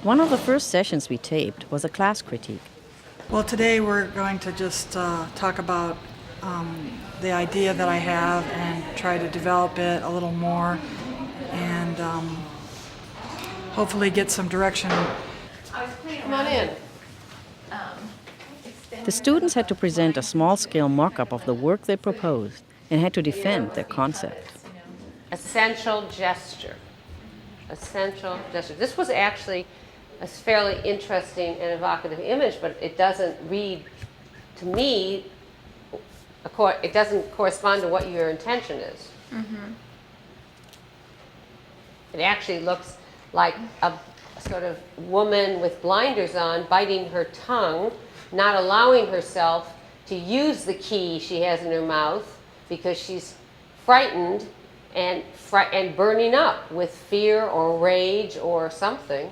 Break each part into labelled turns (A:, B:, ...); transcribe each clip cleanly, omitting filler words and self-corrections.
A: One of the first sessions we taped was a class critique.
B: Well, today we're going to just talk about the idea that I have and try to develop it a little more and hopefully get some direction.
C: Come on in.
A: The students had to present a small-scale mock-up of the work they proposed and had to defend their concept.
C: Essential gesture. Essential gesture. This was actually a fairly interesting and evocative image, but it doesn't read, to me, it doesn't correspond to what your intention is. Mm-hmm. It actually looks like a sort of woman with blinders on, biting her tongue, not allowing herself to use the key she has in her mouth because she's frightened and burning up with fear or rage or something.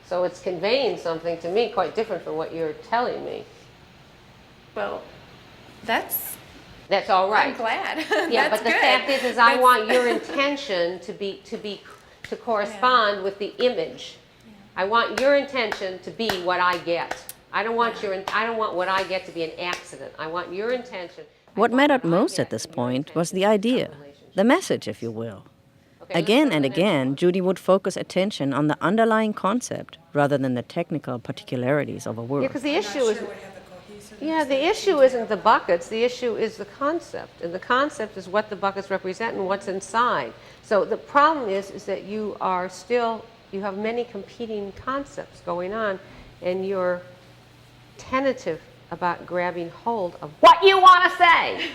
C: So it's conveying something to me quite different from what you're telling me.
D: Well, that's
C: all right.
D: I'm glad.
C: Yeah,
D: That's
C: but the
D: good.
C: fact is I want your intention to correspond with the image. Yeah. I want your intention to be what I get. I don't want what I get to be an accident. I want your intention.
A: What mattered most at this point was the idea, the message, if you will. Again and again, Judy would focus attention on the underlying concept rather than the technical particularities of a work.
C: Yeah, because the issue is, the issue isn't the buckets. The issue is the concept, and the concept is what the buckets represent and what's inside. So the problem is that you have many competing concepts going on, and you're tentative about grabbing hold of what you want to say.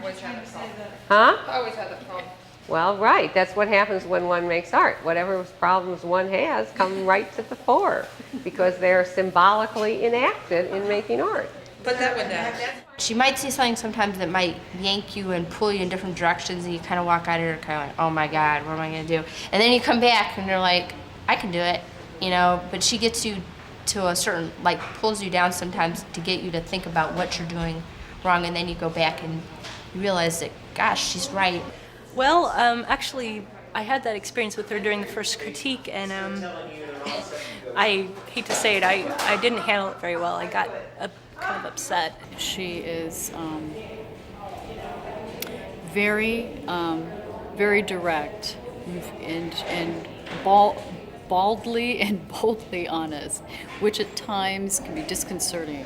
D: Always had that problem.
C: Huh?
D: I always had that problem.
C: Well, right. That's what happens when one makes art. Whatever problems one has come right to the fore because they're symbolically enacted in making art.
D: Put that one down.
E: She might say something sometimes that might yank you and pull you in different directions, and you kind of walk out of here kind of like, oh my God, what am I going to do? And then you come back and you're like, I can do it, but she gets you to a certain, pulls you down sometimes to get you to think about what you're doing wrong, and then you go back and you realize that, gosh, she's right.
F: Well, actually, I had that experience with her during the first critique, and I hate to say it, I didn't handle it very well. I got kind of upset.
G: She is very, very direct and baldly and boldly honest, which at times can be disconcerting.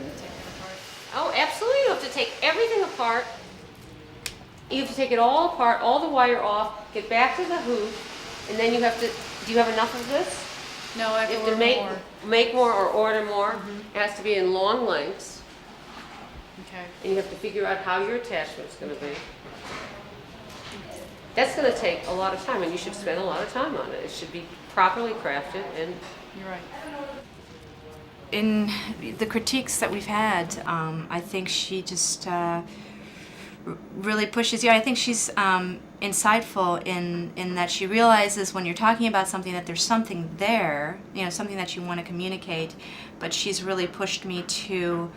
C: Oh, absolutely. You have to take everything apart. You have to take it all apart, all the wire off, get back to the hoop, and then you have to, do you have enough of this?
G: No, I
C: You
G: have
C: have to
G: to more.
C: make more or order more. It has to be in long lengths,
G: Okay.
C: and you have to figure out how your attachment's going to be. That's going to take a lot of time, and you should spend a lot of time on it. It should be properly crafted, and
G: You're right.
E: In the critiques that we've had, I think she just really pushes you. I think she's insightful in that she realizes when you're talking about something that there's something there, something that you want to communicate, but she's really pushed me to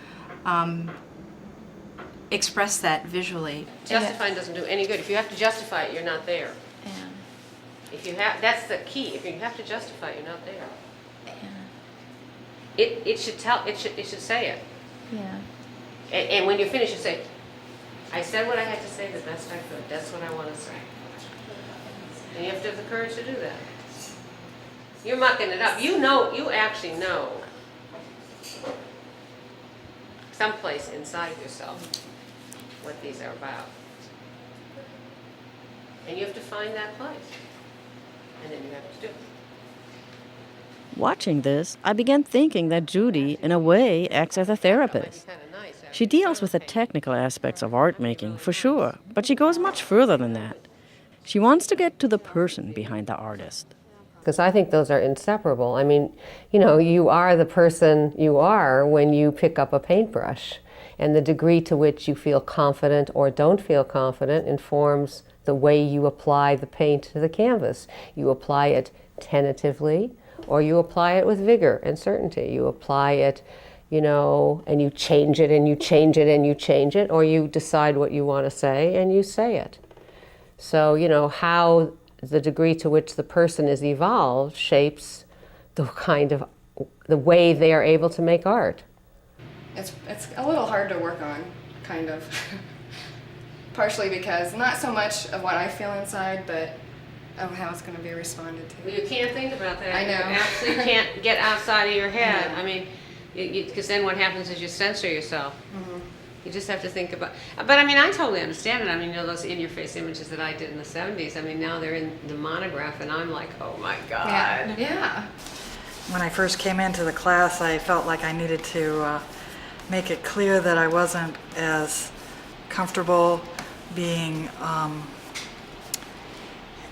E: express that visually.
C: justifying doesn't do any good. If you have to justify it, you're not there. That's the key. If you have to justify it, you're not there. It should say it.
H: Yeah.
C: And when you're finished, you say, I said what I had to say the best I could. That's what I want to say. And you have to have the courage to do that. You're mucking it up. You actually know someplace inside yourself what these are about. And you have to find that place. And then you have to do it.
A: Watching this, I began thinking that Judy, in a way, acts as a therapist. She deals with the technical aspects of art making, for sure, but she goes much further than that. She wants to get to the person behind the artist.
C: Because I think those are inseparable. I mean, you are the person you are when you pick up a paintbrush. And the degree to which you feel confident or don't feel confident informs the way you apply the paint to the canvas. You apply it tentatively, or you apply it with vigor and certainty. You apply it, and you change it and you change it and you change it, or you decide what you want to say and you say it. So, how the degree to which the person is evolved shapes the way they are able to make art.
H: It's a little hard to work on, kind of. Partially because not so much of what I feel inside, but of how it's going to be responded to.
C: You can't think about that.
H: I know.
C: You absolutely can't get outside of your head. I mean, because then what happens is you censor yourself.
H: Mm-hmm.
C: You just have to think about. But I mean, I totally understand it. I mean, you know, those in-your-face images that I did in the '70s. I mean, now they're in the monograph, and I'm like, oh my God.
H: Yeah.
B: When I first came into the class, I felt like I needed to make it clear that I wasn't as comfortable being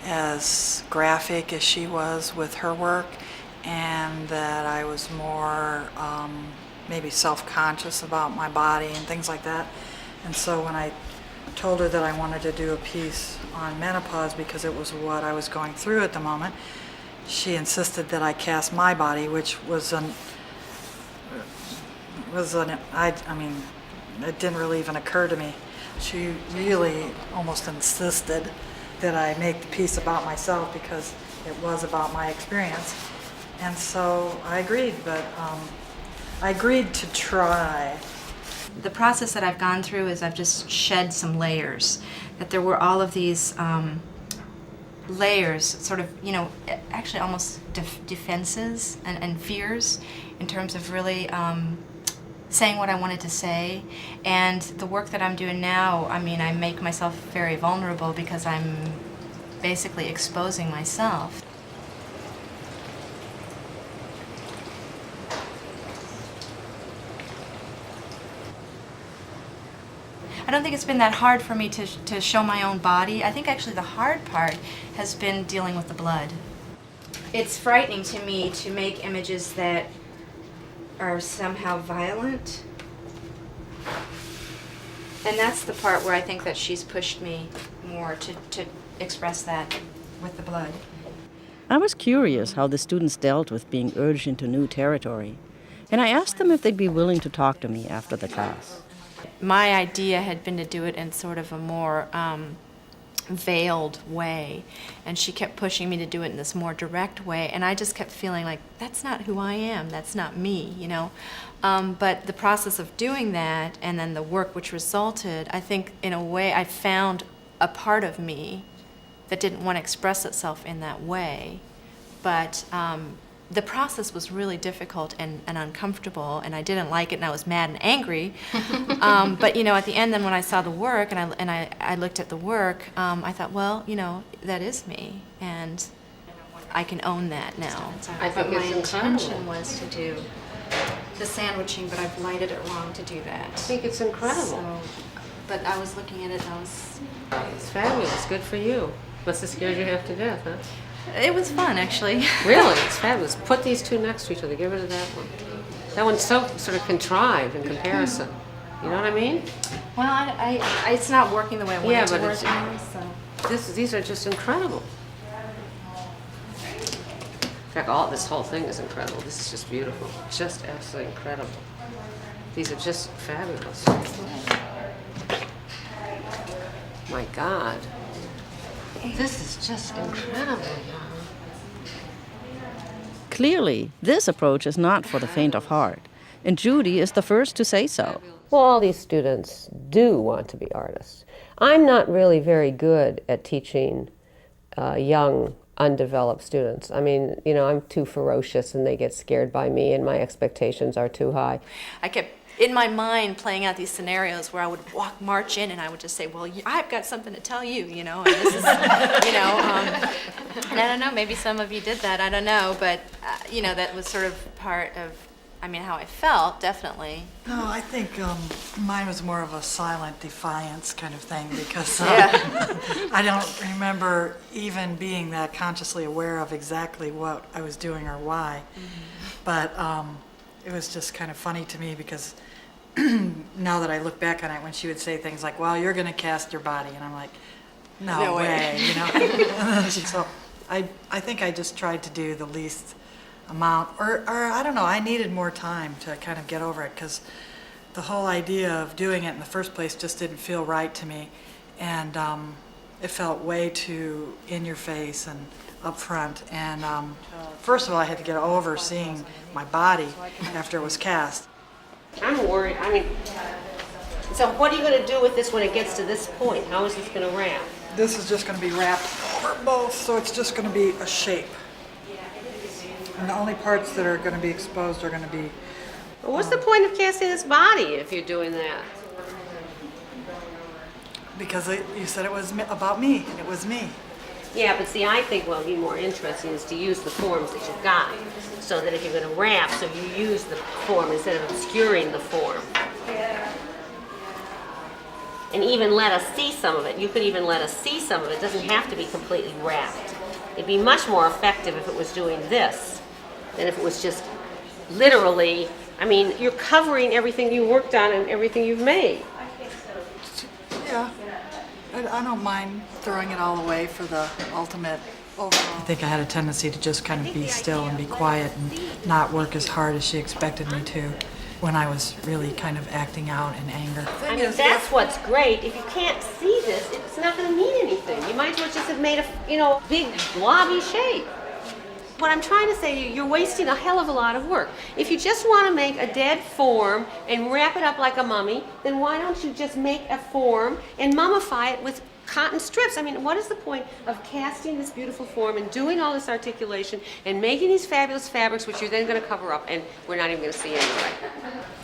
B: as graphic as she was with her work, and that I was more maybe self-conscious about my body and things like that. And so when I told her that I wanted to do a piece on menopause because it was what I was going through at the moment, she insisted that I cast my body, which I mean, it didn't really even occur to me. She really almost insisted that I make the piece about myself because it was about my experience. And so I agreed, but I agreed to try.
I: The process that I've gone through is I've just shed some layers, that there were all of these layers, sort of, you know, actually almost defenses and fears in terms of really saying what I wanted to say. And the work that I'm doing now, I mean, I make myself very vulnerable because I'm basically exposing myself. I don't think it's been that hard for me to show my own body. I think actually the hard part has been dealing with the blood. It's frightening to me to make images that are somehow violent. And that's the part where I think that she's pushed me more to express that with the blood.
A: I was curious how the students dealt with being urged into new territory, and I asked them if they'd be willing to talk to me after the class.
I: My idea had been to do it in sort of a more veiled way, and she kept pushing me to do it in this more direct way, and I just kept feeling like, that's not who I am, that's not me, you know. But the process of doing that, and then the work which resulted, I think in a way I found a part of me that didn't want to express itself in that way. But the process was really difficult and uncomfortable, and I didn't like it, and I was mad and angry. But you know, at the end, then when I saw the work and I looked at the work, I thought, well, you know, that is me, and I can own that now.
C: I think
I: But my
C: it's incredible.
I: intention was to do the sandwiching, but I've lighted it wrong to do that.
C: I think it's incredible.
I: So, but I was looking at it, and I was.
C: It's fabulous. Good for you. Must have scared you half to death, huh?
I: It was fun, actually.
C: Really, it's fabulous. Put these two next to each other. Get rid of that one. That one's so sort of contrived in comparison. You know what I mean?
I: Well, I it's not working the way I want
C: Yeah,
I: it to
C: but
I: work
C: it's-
I: now, so.
C: These are just incredible. In fact, this whole thing is incredible. This is just beautiful. Just absolutely incredible. These are just fabulous. My God. This is just incredible, y'all.
A: Clearly, this approach is not for the faint of heart, and Judy is the first to say so.
C: Well, all these students do want to be artists. I'm not really very good at teaching young, undeveloped students. I mean, you know, I'm too ferocious and they get scared by me and my expectations are too high.
I: I kept in my mind playing out these scenarios where I would march in and I would just say, well, I've got something to tell you, you know, and this is, you know, and I don't know, maybe some of you did that, I don't know, but, you know, that was sort of part of, I mean, how I felt, definitely.
B: No, I think mine was more of a silent defiance kind of thing because I don't remember even being that consciously aware of exactly what I was doing or why. But it was just kind of funny to me because now that I look back on it, when she would say things like, well, you're going to cast your body, and I'm like, no way, you know. So I think I just tried to do the least amount, or I don't know, I needed more time to kind of get over it because the whole idea of doing it in the first place just didn't feel right to me. And it felt way too in your face and up front. And first of all, I had to get over seeing my body after it was cast.
C: I'm worried. I mean, so what are you going to do with this when it gets to this point? How is this going to wrap?
B: This is just going to be wrapped over both, so it's just going to be a shape. And the only parts that are going to be exposed are going to be...
C: Well, what's the point of casting this body if you're doing that?
B: Because you said it was about me, and it was me.
C: Yeah, but see, I think what would be more interesting is to use the forms that you've got, so that if you're going to wrap, so you use the form instead of obscuring the form. And even let us see some of it. You could even let us see some of it. It doesn't have to be completely wrapped. It'd be much more effective if it was doing this than if it was just literally, I mean, you're covering everything you worked on and everything you've made.
B: Yeah, I don't mind throwing it all away for the ultimate overall. I think I had a tendency to just kind of be still and be quiet and not work as hard as she expected me to when I was really kind of acting out in anger.
C: I mean, that's what's great. If you can't see this, it's not going to mean anything. You might as well just have made a, big blobby shape. What I'm trying to say to you, you're wasting a hell of a lot of work. If you just want to make a dead form and wrap it up like a mummy, then why don't you just make a form and mummify it with cotton strips? I mean, what is the point of casting this beautiful form and doing all this articulation and making these fabulous fabrics, which you're then going to cover up and we're not even going to see anyway?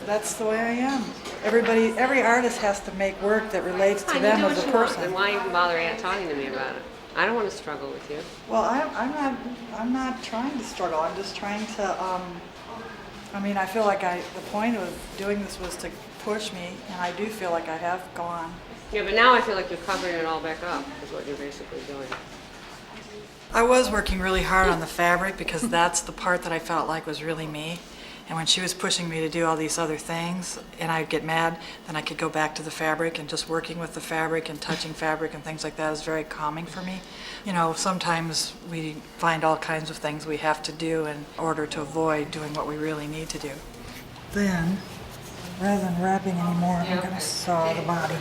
B: That's the way I am. Every artist has to make work that relates to them as a person.
C: Then why even bother talking to me about it? I don't want to struggle with you.
B: Well, I'm not trying to struggle. I'm just trying to, I feel like the point of doing this was to push me, and I do feel like I have gone.
C: Yeah, but now I feel like you're covering it all back up, is what you're basically doing.
B: I was working really hard on the fabric because that's the part that I felt like was really me. And when she was pushing me to do all these other things and I'd get mad, then I could go back to the fabric, and just working with the fabric and touching fabric and things like that is very calming for me. Sometimes we find all kinds of things we have to do in order to avoid doing what we really need to do. Then, rather than wrapping anymore, I'm going to saw the body.